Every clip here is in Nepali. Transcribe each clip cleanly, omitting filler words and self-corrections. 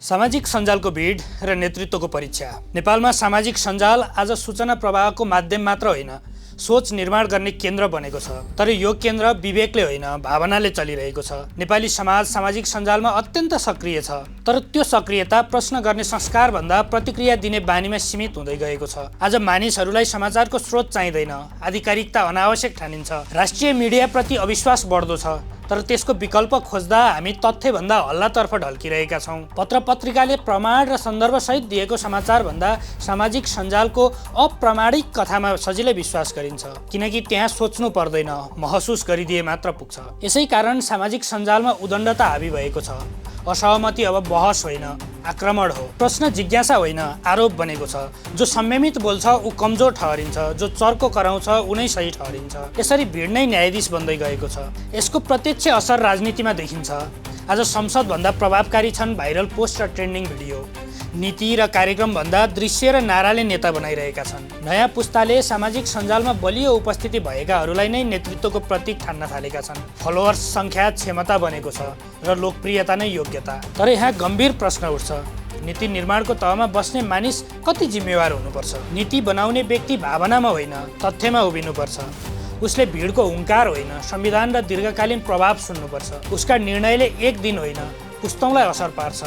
सामाजिक सञ्जालको भिड र नेतृत्वको परीक्षा। नेपालमा सामाजिक सञ्जाल आज सूचना प्रवाहको माध्यम मात्र होइन, सोच निर्माण गर्ने केन्द्र बनेको छ। तर यो केन्द्र विवेकले होइन, भावनाले चलिरहेको छ। नेपाली समाज सामाजिक सञ्जालमा अत्यन्त सक्रिय छ, तर त्यो सक्रियता प्रश्न गर्ने संस्कार भन्दा प्रतिक्रिया दिने बानीमा सीमित हुँदै गएको छ। आज मानिसहरूलाई समाचारको स्रोत चाहिँदैन, आधिकारिकता अनावश्यक ठानिन्छ। राष्ट्रिय मिडियाप्रति अविश्वास बढ्दो छ, तर त्यसको विकल्प खोज्दा हामी तथ्यभन्दा हल्लातर्फ ढल्किरहेका छौँ। पत्र पत्रिकाले प्रमाण र सन्दर्भसहित दिएको समाचार भन्दा सामाजिक सञ्जालको अप्रामाणिक कथामा सजिलै विश्वास गरिन्छ, किनकि त्यहाँ सोच्नु पर्दैन, महसुस गरिदिए मात्र पुग्छ। यसै कारण सामाजिक सञ्जालमा उदण्डता हावी भएको छ। असहमति अब बहस होइन, आक्रमण हो। प्रश्न जिज्ञासा होइन, आरोप बनेको छ। जो संयमित बोल्छ ऊ कमजोर ठहरिन्छ, जो चर्को कराउँछ ऊ नै सही ठहरिन्छ। यसरी भिड नै न्यायाधीश बन्दै गएको छ। यसको प्रत्यक्ष असर राजनीतिमा देखिन्छ। आज संसदभन्दा प्रभावकारी छन् भाइरल पोस्ट र ट्रेन्डिङ भिडियो। नीति र कार्यक्रम भन्दा दृश्य र नाराले नेता बनाइरहेका छन्। नयाँ पुस्ताले सामाजिक सञ्जालमा बलियो उपस्थिति भएकाहरूलाई नै नेतृत्वको प्रतीक ठान्न थालेका छन्। फलोअर्स सङ्ख्या क्षमता बनेको छ र लोकप्रियता नै योग्यता। तर यहाँ गम्भीर प्रश्न उठ्छ, नीति निर्माणको तहमा बस्ने मानिस कति जिम्मेवार हुनुपर्छ? नीति बनाउने व्यक्ति भावनामा होइन, तथ्यमा उभिनुपर्छ। उसले भिडको हुङ्कार होइन, संविधान र दीर्घकालीन प्रभाव सुन्नुपर्छ। उसका निर्णयले एक दिन होइन, पुस्तौँलाई असर पार्छ।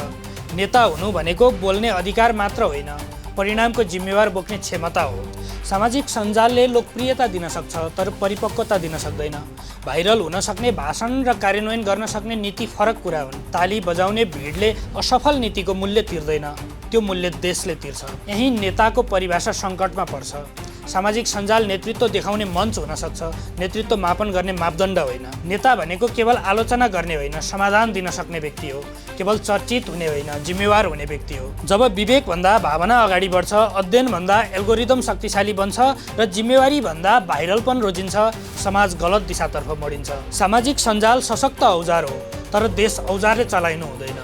नेता हुनु भनेको बोल्ने अधिकार मात्र होइन, परिणामको जिम्मेवार बोक्ने क्षमता हो। सामाजिक सञ्जालले लोकप्रियता दिन सक्छ, तर परिपक्वता दिन सक्दैन। भाइरल हुन सक्ने भाषण र कार्यान्वयन गर्न सक्ने नीति फरक कुरा हुन्। ताली बजाउने भिडले असफल नीतिको मूल्य तिर्दैन, त्यो मूल्य देशले तिर्छ। यही नेताको परिभाषा सङ्कटमा पर्छ। सामाजिक सञ्जाल नेतृत्व देखाउने मञ्च हुन सक्छ, नेतृत्व मापन गर्ने मापदण्ड होइन। नेता भनेको केवल आलोचना गर्ने होइन, समाधान दिन सक्ने व्यक्ति हो। केवल चर्चित हुने होइन, जिम्मेवार हुने व्यक्ति हो। जब विवेकभन्दा भावना अगाडि बढ्छ, अध्ययनभन्दा एल्गोरिदम शक्तिशाली बन्छ र जिम्मेवारीभन्दा भाइरलपन रोजिन्छ, समाज गलत दिशातर्फ मोडिन्छ। सामाजिक सञ्जाल सशक्त औजार हो, तर देश औजारले चलाइनु हुँदैन,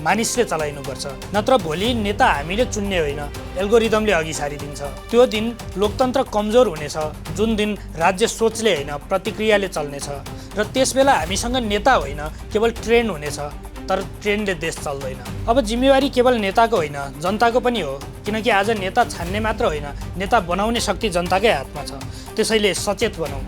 मानिसले चलाइनुपर्छ। नत्र भोलि नेता हामीले चुन्ने होइन, एल्गोरिदमले अघि सारिदिन्छ। त्यो दिन लोकतन्त्र कमजोर हुनेछ, जुन दिन राज्य सोचले होइन, प्रतिक्रियाले चल्नेछ। र त्यसबेला हामीसँग नेता होइन, केवल ट्रेन्ड हुनेछ, तर ट्रेन्डले देश चल्दैन। अब जिम्मेवारी केवल नेताको होइन, जनताको पनि हो, किनकि आज नेता छान्ने मात्र होइन, नेता बनाउने शक्ति जनताकै हातमा छ। त्यसैले सचेत बनौँ।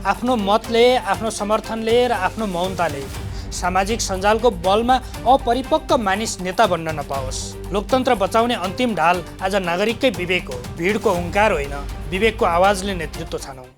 आफ्नो मतले, आफ्नो समर्थनले र आफ्नो मौनताले सामाजिक सञ्जालको बलमा अपरिपक्व मानिस नेता बन्न नपाओस्। लोकतन्त्र बचाउने अन्तिम ढाल आज नागरिककै विवेक हो। भिडको हुङ्कार होइन, विवेकको आवाजले नेतृत्व छानौँ।